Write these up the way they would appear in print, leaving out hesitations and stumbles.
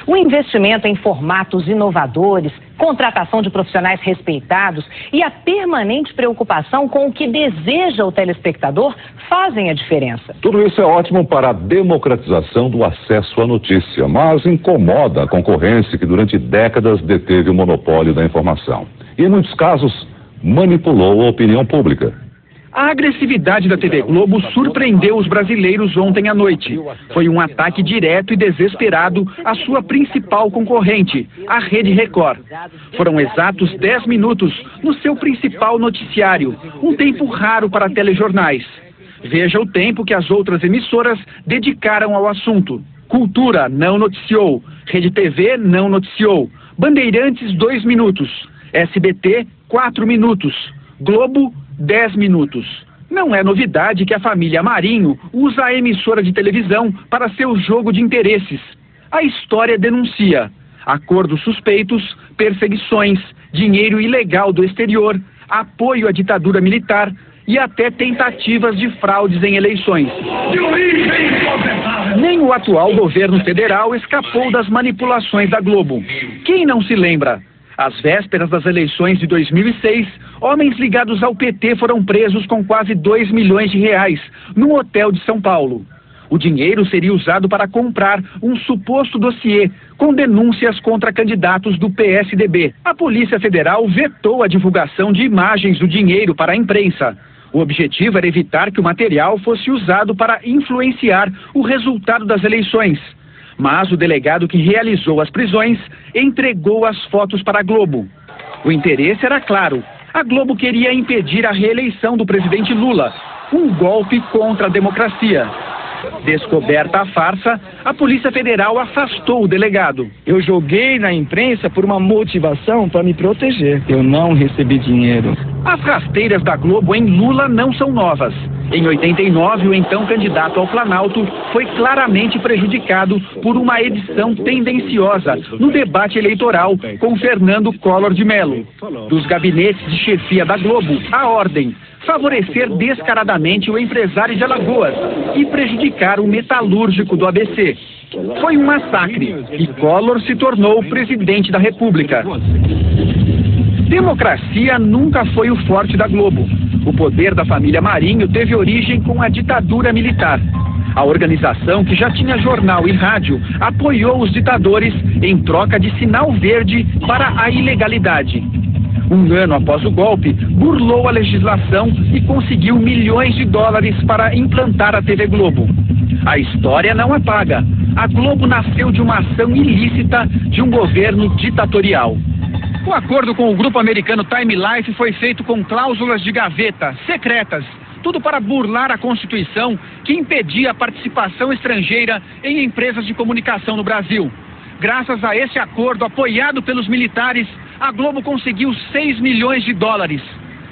O investimento em formatos inovadores, contratação de profissionais respeitados e a permanente preocupação com o que deseja o telespectador fazem a diferença. Tudo isso é ótimo para a democratização do acesso à notícia, mas incomoda a concorrência que durante décadas deteve o monopólio da informação. E em muitos casos, manipulou a opinião pública. A agressividade da TV Globo surpreendeu os brasileiros ontem à noite. Foi um ataque direto e desesperado à sua principal concorrente, a Rede Record. Foram exatos 10 minutos no seu principal noticiário, um tempo raro para telejornais. Veja o tempo que as outras emissoras dedicaram ao assunto. Cultura não noticiou, Rede TV não noticiou, Bandeirantes 2 minutos, SBT 4 minutos, Globo 10 minutos. Não é novidade que a família Marinho usa a emissora de televisão para seu jogo de interesses. A história denuncia acordos suspeitos, perseguições, dinheiro ilegal do exterior, apoio à ditadura militar e até tentativas de fraudes em eleições. Nem o atual governo federal escapou das manipulações da Globo. Quem não se lembra? Às vésperas das eleições de 2006, homens ligados ao PT foram presos com quase 2 milhões de reais num hotel de São Paulo. O dinheiro seria usado para comprar um suposto dossiê com denúncias contra candidatos do PSDB. A Polícia Federal vetou a divulgação de imagens do dinheiro para a imprensa. O objetivo era evitar que o material fosse usado para influenciar o resultado das eleições. Mas o delegado que realizou as prisões entregou as fotos para a Globo. O interesse era claro. A Globo queria impedir a reeleição do presidente Lula, um golpe contra a democracia. Descoberta a farsa, a Polícia Federal afastou o delegado. Eu joguei na imprensa por uma motivação para me proteger. Eu não recebi dinheiro. As rasteiras da Globo em Lula não são novas. Em 89, o então candidato ao Planalto foi claramente prejudicado por uma edição tendenciosa no debate eleitoral com Fernando Collor de Mello. Dos gabinetes de chefia da Globo, a ordem: favorecer descaradamente o empresário de Alagoas e prejudicar o metalúrgico do ABC. Foi um massacre e Collor se tornou presidente da República. Democracia nunca foi o forte da Globo. O poder da família Marinho teve origem com a ditadura militar. A organização, que já tinha jornal e rádio, apoiou os ditadores em troca de sinal verde para a ilegalidade. Um ano após o golpe, burlou a legislação e conseguiu milhões de dólares para implantar a TV Globo. A história não apaga. A Globo nasceu de uma ação ilícita de um governo ditatorial. O acordo com o grupo americano Time Life foi feito com cláusulas de gaveta, secretas, tudo para burlar a Constituição que impedia a participação estrangeira em empresas de comunicação no Brasil. Graças a esse acordo apoiado pelos militares, a Globo conseguiu 6 milhões de dólares.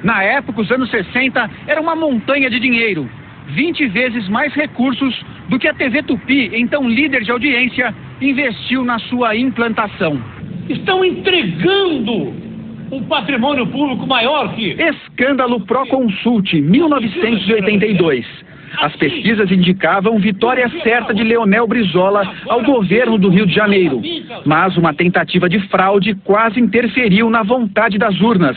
Na época, os anos 60, era uma montanha de dinheiro. 20 vezes mais recursos do que a TV Tupi, então líder de audiência, investiu na sua implantação. Estão entregando um patrimônio público maior que... Escândalo Proconsult, 1982. As pesquisas indicavam vitória certa de Leonel Brizola ao governo do Rio de Janeiro. Mas uma tentativa de fraude quase interferiu na vontade das urnas.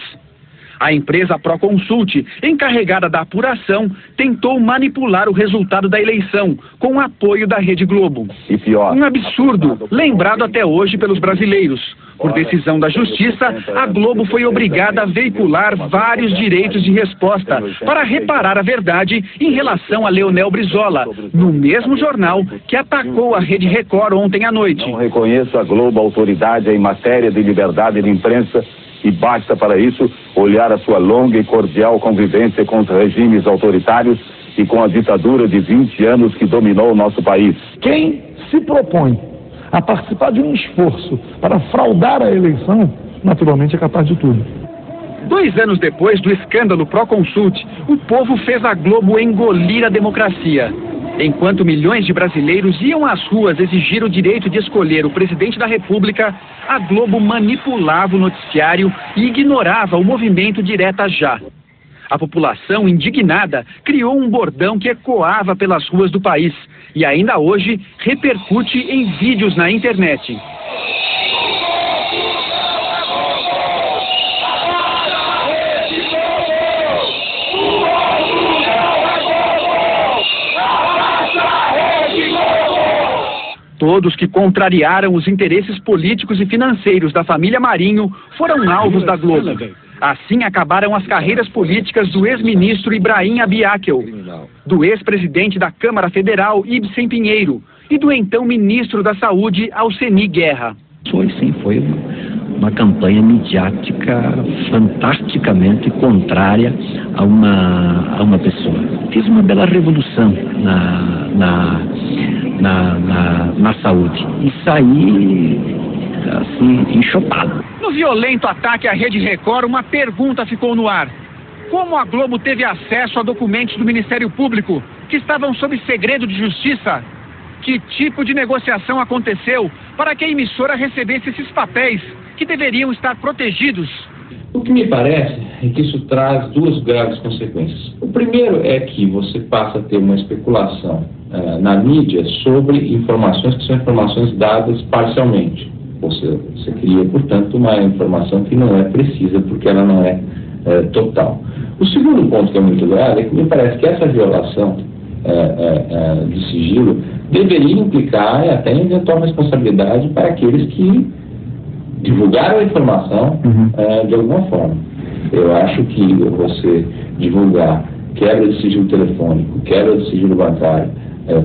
A empresa Proconsult, encarregada da apuração, tentou manipular o resultado da eleição com o apoio da Rede Globo. Um absurdo, lembrado até hoje pelos brasileiros. Por decisão da Justiça, a Globo foi obrigada a veicular vários direitos de resposta para reparar a verdade em relação a Leonel Brizola, no mesmo jornal que atacou a Rede Record ontem à noite. Não reconheço a Globo autoridade em matéria de liberdade de imprensa e basta para isso olhar a sua longa e cordial convivência com os regimes autoritários e com a ditadura de 20 anos que dominou o nosso país. Quem se propõe a participar de um esforço para fraudar a eleição, naturalmente é capaz de tudo. 2 anos depois do escândalo Proconsult, o povo fez a Globo engolir a democracia. Enquanto milhões de brasileiros iam às ruas exigir o direito de escolher o presidente da República, a Globo manipulava o noticiário e ignorava o movimento Direta Já. A população, indignada, criou um bordão que ecoava pelas ruas do país e ainda hoje repercute em vídeos na internet. Todos que contrariaram os interesses políticos e financeiros da família Marinho foram alvos da Globo. Assim acabaram as carreiras políticas do ex-ministro Ibrahim Abiakel, do ex-presidente da Câmara Federal, Ibsen Pinheiro, e do então ministro da Saúde, Alceni Guerra. Foi uma campanha midiática fantasticamente contrária a uma pessoa. Fiz uma bela revolução na saúde e saí assim enxopado. No violento ataque à Rede Record, uma pergunta ficou no ar: como a Globo teve acesso a documentos do Ministério Público que estavam sob segredo de justiça? Que tipo de negociação aconteceu para que a emissora recebesse esses papéis que deveriam estar protegidos? O que me parece é que isso traz duas graves consequências. O primeiro é que você passa a ter uma especulação na mídia sobre informações que são informações dadas parcialmente. Você cria, portanto, uma informação que não é precisa, porque ela não é total. O segundo ponto que é muito grave é que me parece que essa violação de sigilo deveria implicar até em eventual responsabilidade para aqueles que divulgaram a informação de alguma forma. Eu acho que você divulgar quebra de sigilo telefônico, quebra de sigilo bancário,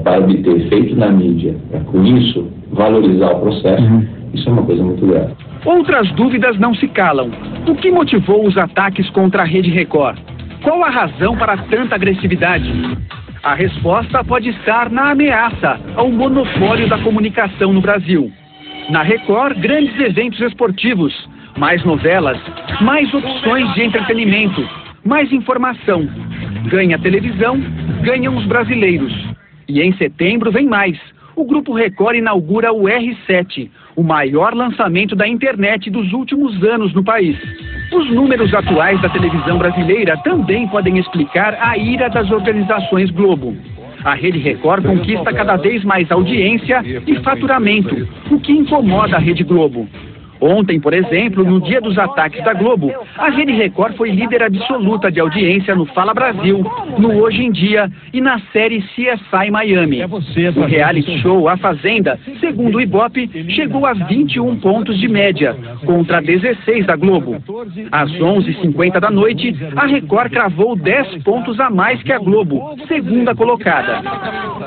para obter efeito na mídia, com isso valorizar o processo, isso é uma coisa muito grave. Outras dúvidas não se calam. O que motivou os ataques contra a Rede Record? Qual a razão para tanta agressividade? A resposta pode estar na ameaça ao monopólio da comunicação no Brasil. Na Record, grandes eventos esportivos, mais novelas, mais opções de entretenimento, mais informação. Ganha a televisão, ganham os brasileiros. E em setembro vem mais. O Grupo Record inaugura o R7, o maior lançamento da internet dos últimos anos no país. Os números atuais da televisão brasileira também podem explicar a ira das organizações Globo. A Rede Record conquista cada vez mais audiência e faturamento, o que incomoda a Rede Globo. Ontem, por exemplo, no dia dos ataques da Globo, a Rede Record foi líder absoluta de audiência no Fala Brasil, no Hoje em Dia e na série CSI Miami. O reality show A Fazenda, segundo o Ibope, chegou a 21 pontos de média, contra 16 da Globo. Às 11h50 da noite, a Record cravou 10 pontos a mais que a Globo, segunda colocada.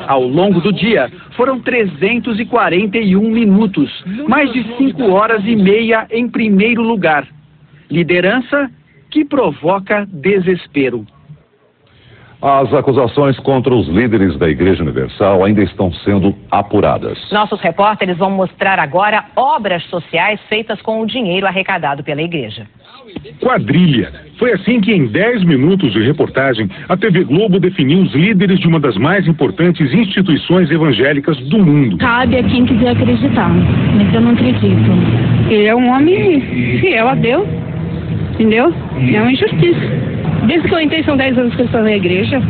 Ao longo do dia, foram 341 minutos, mais de 5 horas e meia em primeiro lugar. Liderança que provoca desespero. As acusações contra os líderes da Igreja Universal ainda estão sendo apuradas. Nossos repórteres vão mostrar agora obras sociais feitas com o dinheiro arrecadado pela igreja. Quadrilha. Foi assim que em 10 minutos de reportagem, a TV Globo definiu os líderes de uma das mais importantes instituições evangélicas do mundo. Cabe a quem quiser acreditar, mas eu não acredito. Ele é um homem fiel a Deus, entendeu? É uma injustiça. Desde que eu entrei, são 10 anos que eu estou na igreja,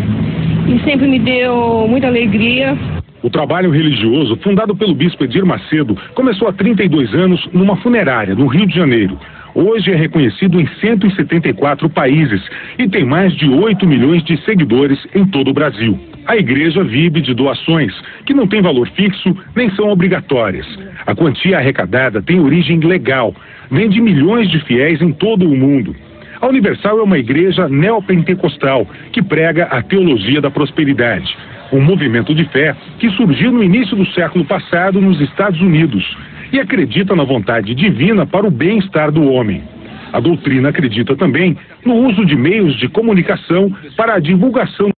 e sempre me deu muita alegria. O trabalho religioso, fundado pelo bispo Edir Macedo, começou há 32 anos numa funerária, no Rio de Janeiro. Hoje é reconhecido em 174 países e tem mais de 8 milhões de seguidores em todo o Brasil. A igreja vive de doações, que não têm valor fixo nem são obrigatórias. A quantia arrecadada tem origem legal, vem de milhões de fiéis em todo o mundo. A Universal é uma igreja neopentecostal que prega a teologia da prosperidade, um movimento de fé que surgiu no início do século passado nos Estados Unidos e acredita na vontade divina para o bem-estar do homem. A doutrina acredita também no uso de meios de comunicação para a divulgação